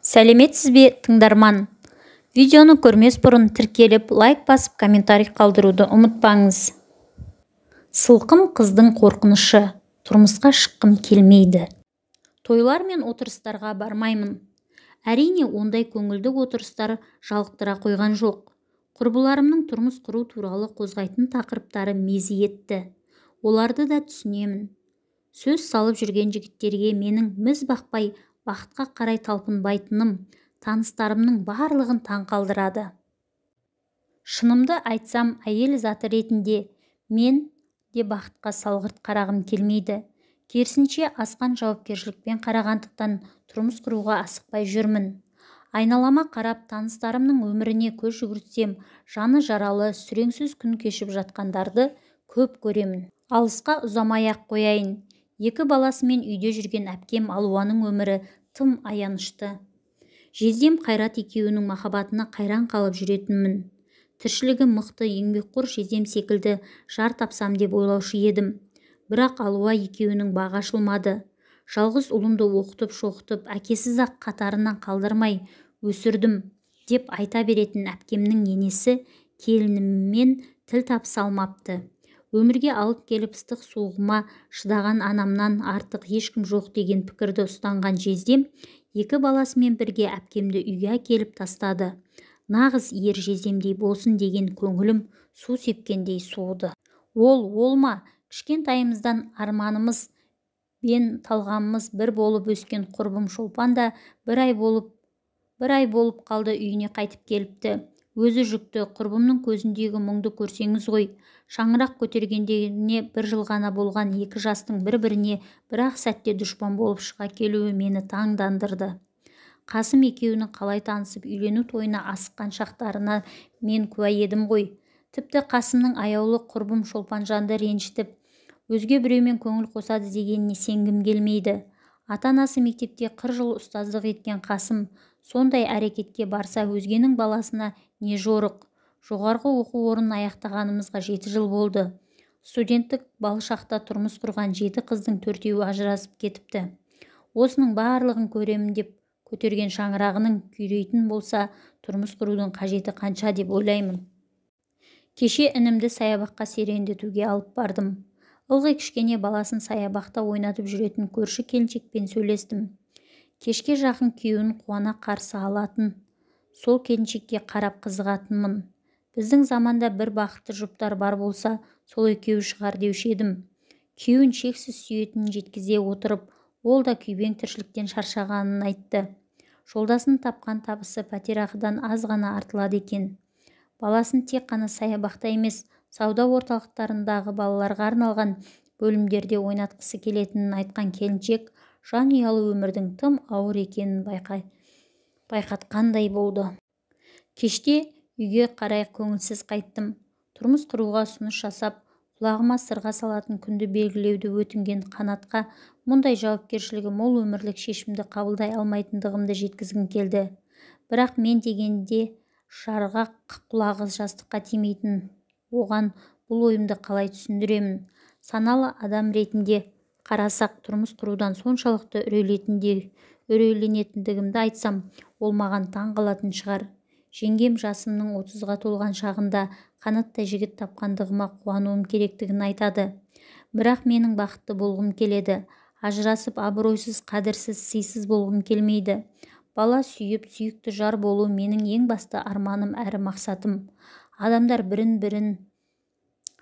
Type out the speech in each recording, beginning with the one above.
Сәлеметсіз бе, тыңдарман? Видеоны көрмес бұрын тіркеліп, лайк басып, комментарий қалдыруды ұмытпаңыз. Сылқым қыздың қорқынышы. Тұрмысқа шыққым келмейді. Тойлар мен отырыстарға бармаймын. Әрине, ондай көңілді отырыстар жалықтыра қойған жоқ. Құрбыларымның тұрмыс құру туралы қозғайтын тақырыптары мезі етті. Оларды да түсінемін. Сөз салып жүрген жігіттерге менің міз бақпай, бақытқа қарай талпынбайтыным таныстарымның барлығын таң қалдырады. Шынымды айтсам, әйел заты ретінде мен де бақытқа салғырт қарағым келмейді. Керісінше асқан жауапкершілікпен қарағандықтан тұрмыс құруға асықпай жүрмін. Айналама қарап, таныстарымның өміріне көз жүгіртсем, жаны жаралы, сүреңсіз күн кешіп жатқандарды көп көремін. Алысқа ұзамай-ақ қояйын. 2 баласымен үйде жүрген әпкем Алуаның өмірі тым аянышты. Жездем Қайрат екеуінің махаббатына қайран қалып жүретінмін. Тіршілігі мықты, еңбекқор жездем секілді жар тапсам деп ойлаушы едім. Бірақ Алуа екеуінің бағы ашылмады. Жалғыз ұлымды оқытып-шоқытып, әкесіз-ақ қатарынан қалдырмай өсірдім деп айта беретін әпкемнің енесі келініммен тіл табыса алмапты. Өмірге алып келіп ыстық суығыма шыдаған анамнан артық ешкім жоқ деген пікірді ұстанған жездем 2 баласымен бірге әпкемді үйге әкеліп тастады. Нағыз ер жездемдей болсын деген көңілім су сепкендей суыды. Ол ма? Кішкентайымыздан арманымыз бен талғамымыз бір болып өскен құрбым Шолпан да бір ай болып қалды үйіне қайтып келіпті. Өзі жүкті, құрбымның көзіндегі мұңды көрсеңіз ғой. Шаңырақ көтергендеріне 1 жыл ғана болған 2 жастың бір-біріне бір-ақ сәтте дұшпан болып шыға келуі мені таңдандырды. Қасым екеуінің қалай танысып үйлену тойына асыққан шақтарына мен куә едім ғой. Тіпті Қасымның аяулы құрбым Шолпанжанды ренжітіп, өзге біреумен көңіл қосады дегеніне сенгім келмейді. Ата-анасы мектепте 40 жыл ұстаздық еткен Қасым сондай әрекетке барса, өзгенің баласына не жорық. Жоғарғы оқу орнын аяқтағанымызға 7 жыл болды. Студенттік бал шақта тұрмыс құрған 7 қыздың 4-еуі ажырасып кетіпті. Осының барлығын көремін деп көтерген шаңырағының күйрейтін болса, тұрмыс құрудың қажеті қанша деп ойлаймын. Кеше інімді саябаққа серуендетуге алып бардым. Ылғи кішкене баласын саябақта ойнатып жүретін көрші келіншекпен сөйлестім. Кешке жақын күйеуін қуана қарсы алатын, сол келіншекке қарап қызығатынмын. Біздің заманда бір бақытты жұптар бар болса, сол екеуі шығар деуші едім. Күйеуін шексіз сүйетінін жеткізе отырып, ол да күйбең тіршіліктен шаршағанын айтты. Жолдасын тапқан табысы пәтерақыдан аз ғана артылады екен. Баласын тек қана саябақта емес, сауда орталықтарындағы балаларға арналған бөлімдерде ойнатқысы келетінін айтқан келіншек жан ұялы өмірдің тым ауыр екенін байқатқандай болды. Кеште үйге қарай көңілсіз қайттым. Тұрмыс құруға ұсыныс жасап, құлағыма сырға салатын күнді белгілеуді өтінген Қанатқа мұндай жауапкершілігі мол өмірлік шешімді қабылдай алмайтындығымды жеткізгім келді. Бірақ мен дегенде жарғақ құлағы жастыққа тимейтін оған бұл ойымды қалай түсіндіремін. Саналы адам ретінде қарасақ, тұрмыс құрудан соншалықты үрейленетіндігімді айтсам, ол маған таң қалатын шығар. Жеңгем жасымның 30-ға толған шағында қанаттай жігіт тапқандығыма қуануым керектігін айтады. Бірақ менің бақытты болғым келеді. Ажырасып, абыройсыз, қадірсіз, сыйсыз болғым келмейді. Бала сүйіп, сүйікті жар болу менің ең басты арманым әрі мақсатым. Адамдар бірін-бірін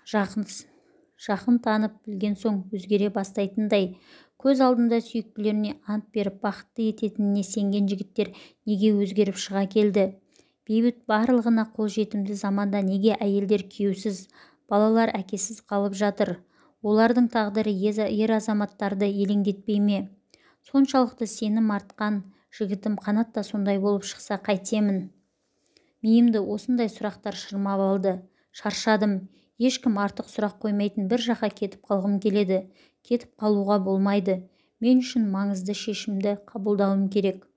жақын танып білген соң өзгере бастайтындай, көз алдында сүйіктілеріне ант беріп бақытты ететініне сенген жігіттер неге өзгеріп шыға келді? Бейбіт барлығына қол жетімді заманда неге әйелдер күйеусіз, балалар әкесіз қалып жатыр? Олардың тағдыры ер азаматтарды елеңдетпей ме? Соншалықты сенім артқан жігітім Қанат та сондай болып шықса қайтемін? Миымды осындай сұрақтар шырмап алды. Шаршадым. Ешкім артық сұрақ қоймайтын бір жаққа кетіп қалғым келеді. Кетіп қалуға болмайды. Мен үшін маңызды шешімді қабылдауым керек.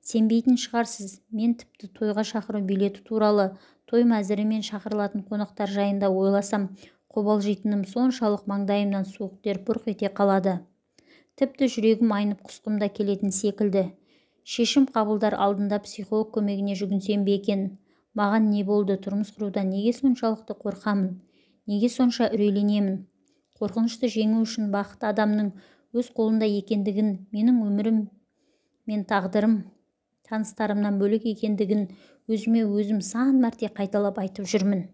Сенбейтін шығарсыз, мен тіпті тойға шақыру билеті туралы, той мәзірі мен шақырылатын қонақтар жайында ойласам, қобалжитыным соншалық маңдайымнан суық тер бұрқ ете қалады. Тіпті жүрегім айнып құсқым да келетін секілді. шешім қабылдар алдында психолог көмегіне жүгінсем бе екен? Маған не болды? Тұрмыс құрудан неге соншалықты қорқамын? Неге сонша үрейленемін? Қорқынышты жеңу үшін бақыт адамның өз қолында екендігін, менің өмірім мен тағдырым таныстарымнан бөлек екендігін өзіме өзім сан мәрте қайталап айтып жүрмін.